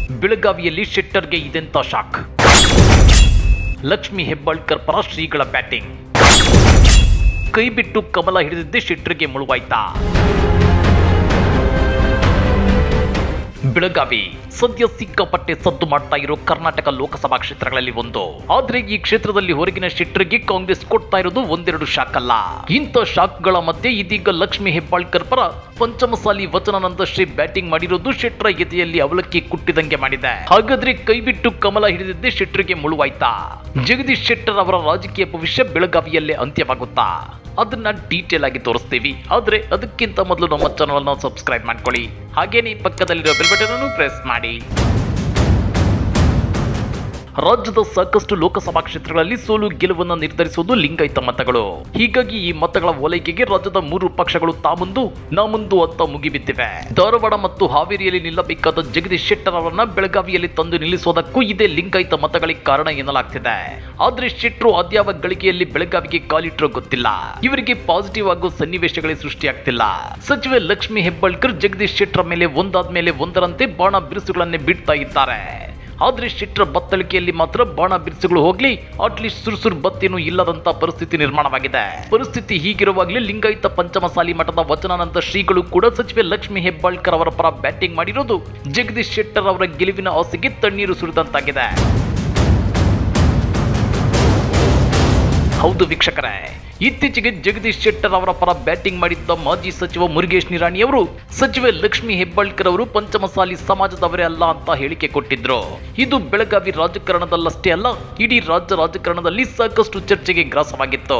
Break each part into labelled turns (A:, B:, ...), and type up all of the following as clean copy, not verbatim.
A: ಬೆಳಗಾವಿಯಲ್ಲಿ ಶೆಟ್ಟರ್ಗೆ ಇದೆಂತ ಶಾಕ್. ಲಕ್ಷ್ಮಿ ಹೆಬ್ಬಾಳ್ಕರ್ ಪರ ಶ್ರೀಗಳ ಬ್ಯಾಟಿಂಗ್. ಕೈ ಬಿಟ್ಟು ಕಮಲ ಹಿಡಿದಿದ್ದೇ ಶೆಟ್ಟರ್ಗೆ ಮುಳುವಾಯ್ತಾ? ಬೆಳಗಾವಿ ಸದ್ಯ ಸಿಕ್ಕಾಪಟ್ಟೆ ಸದ್ದು ಮಾಡ್ತಾ ಇರೋ ಕರ್ನಾಟಕ ಲೋಕಸಭಾ ಕ್ಷೇತ್ರಗಳಲ್ಲಿ ಒಂದು. ಆದ್ರೆ ಈ ಕ್ಷೇತ್ರದಲ್ಲಿ ಹೊರಗಿನ ಶೆಟ್ಟರ್ಗೆ ಕಾಂಗ್ರೆಸ್ ಕೊಡ್ತಾ ಇರೋದು ಒಂದೆರಡು ಶಾಕ್ ಅಲ್ಲ. ಇಂಥ ಶಾಕ್ಗಳ ಮಧ್ಯೆ ಇದೀಗ ಲಕ್ಷ್ಮಿ ಹೆಬ್ಬಾಳ್ಕರ್ ಪರ ಪಂಚಮಸಾಲಿ ವಚನಾನಂದ ಶ್ರೀ ಬ್ಯಾಟಿಂಗ್ ಮಾಡಿರೋದು ಶೆಟ್ಟರ ಎದೆಯಲ್ಲಿ ಅವಲಕ್ಕಿ ಕುಟ್ಟಿದಂಗೆ ಮಾಡಿದೆ. ಹಾಗಾದ್ರೆ ಕೈ ಬಿಟ್ಟು ಕಮಲ ಹಿಡಿದಿದ್ದೇ ಶೆಟ್ಟರ್ಗೆ ಮುಳುವಾಯ್ತಾ? ಜಗದೀಶ್ ಶೆಟ್ಟರ್ ಅವರ ರಾಜಕೀಯ ಭವಿಷ್ಯ ಬೆಳಗಾವಿಯಲ್ಲೇ ಅಂತ್ಯವಾಗುತ್ತಾ? ಅದನ್ನ ಡೀಟೇಲ್ ಆಗಿ ತೋರಿಸ್ತೀವಿ. ಆದ್ರೆ ಅದಕ್ಕಿಂತ ಮೊದಲು ನಮ್ಮ ಚಾನಲ್ ಅನ್ನು ಸಬ್ಸ್ಕ್ರೈಬ್ ಮಾಡ್ಕೊಳ್ಳಿ. ಹಾಗೇನೇ ಪಕ್ಕದಲ್ಲಿರೋ ಬೆಲ್ ಬಟನ್ ಅನ್ನು ಪ್ರೆಸ್ ಮಾಡಿ. ರಾಜ್ಯದ ಸಾಕಷ್ಟು ಲೋಕಸಭಾ ಕ್ಷೇತ್ರಗಳಲ್ಲಿ ಸೋಲು ಗೆಲುವನ್ನು ನಿರ್ಧರಿಸುವುದು ಲಿಂಗಾಯತ ಮತಗಳು. ಹೀಗಾಗಿ ಈ ಮತಗಳ ಓಲೈಕೆಗೆ ರಾಜ್ಯದ 3 ಪಕ್ಷಗಳು ತಾಮುಂದು ನಾಮುಂದು ಅಂತ ಮುಗಿಬಿದ್ದಿವೆ. ಧಾರವಾಡ ಮತ್ತು ಹಾವೇರಿಯಲ್ಲಿ ನಿಲ್ಲಬೇಕಾದ ಜಗದೀಶ್ ಶೆಟ್ಟರ್ ಅವರನ್ನ ಬೆಳಗಾವಿಯಲ್ಲಿ ತಂದು ನಿಲ್ಲಿಸೋದಕ್ಕೂ ಇದೇ ಲಿಂಗಾಯತ ಮತಗಳಿಗೆ ಕಾರಣ ಎನ್ನಲಾಗ್ತಿದೆ. ಆದ್ರೆ ಶೆಟ್ರು ಅದ್ಯಾವ ಗಳಿಗೆಯಲ್ಲಿ ಬೆಳಗಾವಿಗೆ ಕಾಲಿಟ್ಟರೋ ಗೊತ್ತಿಲ್ಲ. ಇವರಿಗೆ ಪಾಸಿಟಿವ್ ಆಗೋ ಸನ್ನಿವೇಶಗಳೇ ಸೃಷ್ಟಿಯಾಗ್ತಿಲ್ಲ. ಸಚಿವೆ ಲಕ್ಷ್ಮಿ ಹೆಬ್ಬಾಳ್ಕರ್ ಜಗದೀಶ್ ಶೆಟ್ಟರ್ ಮೇಲೆ ಒಂದಾದ್ಮೇಲೆ ಒಂದರಂತೆ ಬಾಣ ಬಿರುಸುಗಳನ್ನೇ ಬಿಡ್ತಾ ಇದ್ದಾರೆ. ಆದ್ರೆ ಶೆಟ್ಟರ ಬತ್ತಳಿಕೆಯಲ್ಲಿ ಮಾತ್ರ ಬಾಣ ಬಿರುಸುಗಳು ಹೋಗ್ಲಿ, ಅಟ್ಲೀಸ್ಟ್ ಸುರ್ಸುರ್ ಬತ್ತೇನೂ ಇಲ್ಲದಂತ ಪರಿಸ್ಥಿತಿ ನಿರ್ಮಾಣವಾಗಿದೆ. ಪರಿಸ್ಥಿತಿ ಹೀಗಿರುವಾಗಲೇ ಲಿಂಗಾಯತ ಪಂಚಮಸಾಲಿ ಮಠದ ವಚನಾನಂದ ಶ್ರೀಗಳು ಕೂಡ ಸಚಿವೆ ಲಕ್ಷ್ಮಿ ಹೆಬ್ಬಾಳ್ಕರ್ ಅವರ ಪರ ಬ್ಯಾಟಿಂಗ್ ಮಾಡಿರೋದು ಜಗದೀಶ್ ಶೆಟ್ಟರ್ ಅವರ ಗೆಲುವಿನ ಆಸೆಗೆ ತಣ್ಣೀರು ಸುರಿದಂತಾಗಿದೆ. ಹೌದು ವೀಕ್ಷಕರೇ, ಇತ್ತೀಚೆಗೆ ಜಗದೀಶ್ ಶೆಟ್ಟರ್ ಅವರ ಪರ ಬ್ಯಾಟಿಂಗ್ ಮಾಡಿದ್ದ ಮಾಜಿ ಸಚಿವ ಮುರುಗೇಶ್ ನಿರಾಣಿ ಅವರು ಸಚಿವೆ ಲಕ್ಷ್ಮಿ ಹೆಬ್ಬಾಳ್ಕರ್ ಅವರು ಪಂಚಮಸಾಲಿ ಸಮಾಜದವರೇ ಅಲ್ಲ ಅಂತ ಹೇಳಿಕೆ ಕೊಟ್ಟಿದ್ರು. ಇದು ಬೆಳಗಾವಿ ರಾಜಕಾರಣದಲ್ಲಷ್ಟೇ ಅಲ್ಲ, ಇಡೀ ರಾಜ್ಯ ರಾಜಕಾರಣದಲ್ಲಿ ಸಾಕಷ್ಟು ಚರ್ಚೆಗೆ ಗ್ರಾಸವಾಗಿತ್ತು.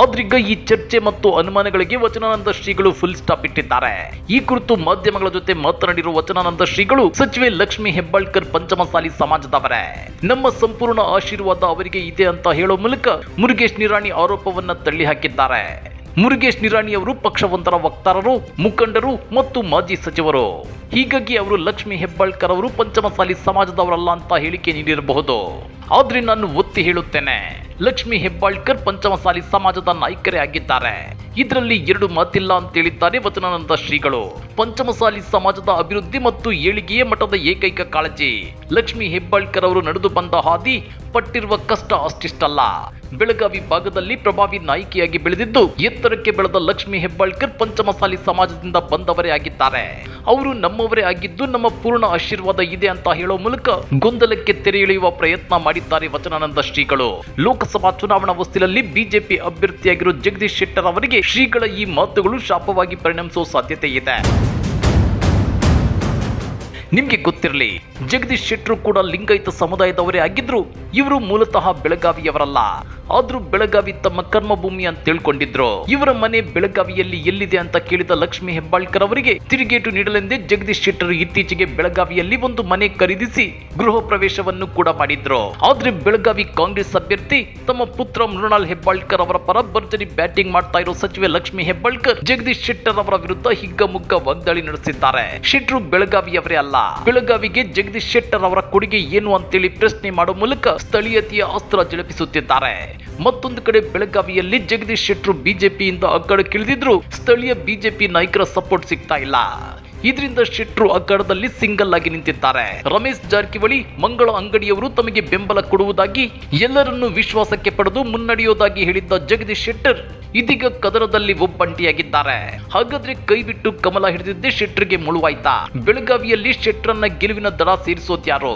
A: ಆದ್ರೀಗ ಈ ಚರ್ಚೆ ಮತ್ತು ಅನುಮಾನಗಳಿಗೆ ವಚನಾನಂದ ಶ್ರೀಗಳು ಫುಲ್ ಸ್ಟಾಪ್ ಇಟ್ಟಿದ್ದಾರೆ. ಈ ಕುರಿತು ಮಾಧ್ಯಮಗಳ ಜೊತೆ ಮಾತನಾಡಿರುವ ವಚನಾನಂದ ಶ್ರೀಗಳು ಸಚಿವೆ ಲಕ್ಷ್ಮಿ ಹೆಬ್ಬಾಳ್ಕರ್ ಪಂಚಮಸಾಲಿ ಸಮಾಜದವರೇ, ನಮ್ಮ ಸಂಪೂರ್ಣ ಆಶೀರ್ವಾದ ಅವರಿಗೆ ಇದೆ ಅಂತ ಹೇಳೋ ಮೂಲಕ ಮುರುಗೇಶ್ ನಿರಾಣಿ ಆರೋಪವನ್ನ ತಳ್ಳಿ ಹಾಕಿದ್ದಾರೆ. ಮುರುಗೇಶ್ ನಿರಾಣಿ ಅವರು ಪಕ್ಷವೊಂದರ ವಕ್ತಾರರು, ಮುಖಂಡರು ಮತ್ತು ಮಾಜಿ ಸಚಿವರು. ಹೀಗಾಗಿ ಅವರು ಲಕ್ಷ್ಮಿ ಹೆಬ್ಬಾಳ್ಕರ್ ಅವರು ಪಂಚಮಸಾಲಿ ಸಮಾಜದವರಲ್ಲ ಅಂತ ಹೇಳಿಕೆ ನೀಡಿರಬಹುದು. ಆದ್ರೆ ನಾನು ಒತ್ತಿ ಹೇಳುತ್ತೇನೆ, ಲಕ್ಷ್ಮಿ ಹೆಬ್ಬಾಳ್ಕರ್ ಪಂಚಮಸಾಲಿ ಸಮಾಜದ ನಾಯಕರೇ ಆಗಿದ್ದಾರೆ. ಇದರಲ್ಲಿ 2 ಮಾತಿಲ್ಲ ಅಂತ ಹೇಳಿದ್ದಾರೆ ವಚನಾನಂದ ಶ್ರೀಗಳು. ಪಂಚಮಸಾಲಿ ಸಮಾಜದ ಅಭಿವೃದ್ಧಿ ಮತ್ತು ಏಳಿಗೆಯೇ ಮಠದ ಏಕೈಕ ಕಾಳಜಿ. ಲಕ್ಷ್ಮಿ ಹೆಬ್ಬಾಳ್ಕರ್ ಅವರು ನಡೆದು ಬಂದ ಹಾದಿ, ಪಟ್ಟಿರುವ ಕಷ್ಟ ಅಷ್ಟಿಷ್ಟಲ್ಲ. ಬೆಳಗಾವಿ ಭಾಗದಲ್ಲಿ ಪ್ರಭಾವಿ ನಾಯಕಿಯಾಗಿ ಬೆಳೆದಿದ್ದು ಎತ್ತರಕ್ಕೆ ಬೆಳೆದ ಲಕ್ಷ್ಮಿ ಹೆಬ್ಬಾಳ್ಕರ್ ಪಂಚಮಸಾಲಿ ಸಮಾಜದಿಂದ ಬಂದವರೇ ಆಗಿದ್ದಾರೆ. ಅವರು ನಮ್ಮವರೇ ಆಗಿದ್ದು ನಮ್ಮ ಪೂರ್ಣ ಆಶೀರ್ವಾದ ಇದೆ ಅಂತ ಹೇಳೋ ಮೂಲಕ ಗೊಂದಲಕ್ಕೆ ತೆರೆ ಎಳೆಯುವ ಪ್ರಯತ್ನ ಮಾಡಿದ್ದಾರೆ ವಚನಾನಂದ ಶ್ರೀಗಳು. ಲೋಕಸಭಾ ಚುನಾವಣಾ ಹೊಸ್ತಿಲಲ್ಲಿ ಬಿಜೆಪಿ ಅಭ್ಯರ್ಥಿಯಾಗಿರೋ ಜಗದೀಶ್ ಶೆಟ್ಟರ್ ಅವರಿಗೆ ಶ್ರೀಗಳ ಈ ಮಾತುಗಳು ಶಾಪವಾಗಿ ಪರಿಣಮಿಸುವ ಸಾಧ್ಯತೆ ಇದೆ. ನಿಮ್ಗೆ ಗೊತ್ತಿರಲಿ, ಜಗದೀಶ್ ಶೆಟ್ಟರು ಕೂಡ ಲಿಂಗಾಯತ ಸಮುದಾಯದವರೇ ಆಗಿದ್ರು. ಇವರು ಮೂಲತಃ ಬೆಳಗಾವಿಯವರಲ್ಲ, ಆದ್ರೂ ಬೆಳಗಾವಿ ತಮ್ಮ ಕರ್ಮಭೂಮಿ ಅಂತ ತಿಳ್ಕೊಂಡಿದ್ರು. ಇವರ ಮನೆ ಬೆಳಗಾವಿಯಲ್ಲಿ ಎಲ್ಲಿದೆ ಅಂತ ಕೇಳಿದ ಲಕ್ಷ್ಮಿ ಹೆಬ್ಬಾಳ್ಕರ್ ಅವರಿಗೆ ತಿರುಗೇಟು ನೀಡಲೆಂದೇ ಜಗದೀಶ್ ಶೆಟ್ಟರ್ ಇತ್ತೀಚೆಗೆ ಬೆಳಗಾವಿಯಲ್ಲಿ ಒಂದು ಮನೆ ಖರೀದಿಸಿ ಗೃಹ ಪ್ರವೇಶವನ್ನು ಕೂಡ ಮಾಡಿದ್ರು. ಆದ್ರೆ ಬೆಳಗಾವಿ ಕಾಂಗ್ರೆಸ್ ಅಭ್ಯರ್ಥಿ ತಮ್ಮ ಪುತ್ರ ಮೃಣಾಲ್ ಹೆಬ್ಬಾಳ್ಕರ್ ಅವರ ಪರ ಭರ್ಜರಿ ಬ್ಯಾಟಿಂಗ್ ಮಾಡ್ತಾ ಇರೋ ಸಚಿವೆ ಲಕ್ಷ್ಮಿ ಹೆಬ್ಬಾಳ್ಕರ್ ಜಗದೀಶ್ ಶೆಟ್ಟರ್ ಅವರ ವಿರುದ್ಧ ಹಿಗ್ಗಮುಗ್ಗ ವಾಗ್ದಾಳಿ ನಡೆಸಿದ್ದಾರೆ. ಶೆಟ್ಟರು ಬೆಳಗಾವಿಯವರೇ ಅಲ್ಲ, ಬೆಳಗಾವಿಗೆ ಜಗದೀಶ್ ಶೆಟ್ಟರ್ ಅವರ ಕೊಡುಗೆ ಏನು ಅಂತೇಳಿ ಪ್ರಶ್ನೆ ಮಾಡುವ ಮೂಲಕ ಸ್ಥಳೀಯತೆಯ ಅಸ್ತ್ರ ಜಳಪಿಸುತ್ತಿದ್ದಾರೆ. ಮತ್ತೊಂದು ಕಡೆ ಬೆಳಗಾವಿಯಲ್ಲಿ ಜಗದೀಶ್ ಶೆಟ್ಟರು ಬಿಜೆಪಿಯಿಂದ ಅಗ್ಗಡಕ್ಕಿಳಿದಿದ್ರು ಸ್ಥಳೀಯ ಬಿಜೆಪಿ ನಾಯಕರ ಸಪೋರ್ಟ್ ಸಿಗ್ತಾ ಇಲ್ಲ. ಇದರಿಂದ ಶೆಟ್ಟರು ಅಗ್ಗಡದಲ್ಲಿ ಸಿಂಗಲ್ ಆಗಿ ನಿಂತಿದ್ದಾರೆ. ರಮೇಶ್ ಜಾರಕಿಹೊಳಿ, ಮಂಗಳ ಅಂಗಡಿಯವರು ತಮಗೆ ಬೆಂಬಲ ಕೊಡುವುದಾಗಿ, ಎಲ್ಲರನ್ನೂ ವಿಶ್ವಾಸಕ್ಕೆ ಪಡೆದು ಮುನ್ನಡೆಯೋದಾಗಿ ಹೇಳಿದ್ದ ಜಗದೀಶ್ ಶೆಟ್ಟರ್ ಇದೀಗ ಕದರದಲ್ಲಿ ಒಬ್ಬಂಟಿಯಾಗಿದ್ದಾರೆ. ಹಾಗಾದ್ರೆ ಕೈ ಬಿಟ್ಟು ಕಮಲ ಹಿಡಿದಿದ್ದೇ ಶೆಟ್ಟರ್ಗೆ ಮುಳುವಾಯ್ತಾ? ಬೆಳಗಾವಿಯಲ್ಲಿ ಶೆಟ್ಟರನ್ನ ಗೆಲುವಿನ ದಡ ಸೇರಿಸೋದ್ಯಾರು?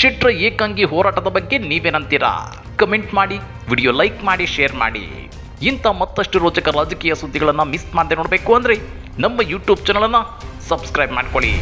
A: ಶೆಟ್ಟರ ಏಕಾಂಗಿ ಹೋರಾಟದ ಬಗ್ಗೆ ನೀವೇನಂತೀರಾ? ಕಮೆಂಟ್ ಮಾಡಿ, ವಿಡಿಯೋ ಲೈಕ್ ಮಾಡಿ, ಶೇರ್ ಮಾಡಿ. ಇಂಥ ಮತ್ತಷ್ಟು ರೋಚಕ ರಾಜಕೀಯ ಸುದ್ದಿಗಳನ್ನ ಮಿಸ್ ಮಾಡದೆ ನೋಡಬೇಕು ಅಂದ್ರೆ ನಮ್ಮ ಯೂಟ್ಯೂಬ್ ಚಾನಲ್ ಅನ್ನ ಸಬ್ಸ್ಕ್ರೈಬ್ ಮಾಡ್ಕೊಳ್ಳಿ.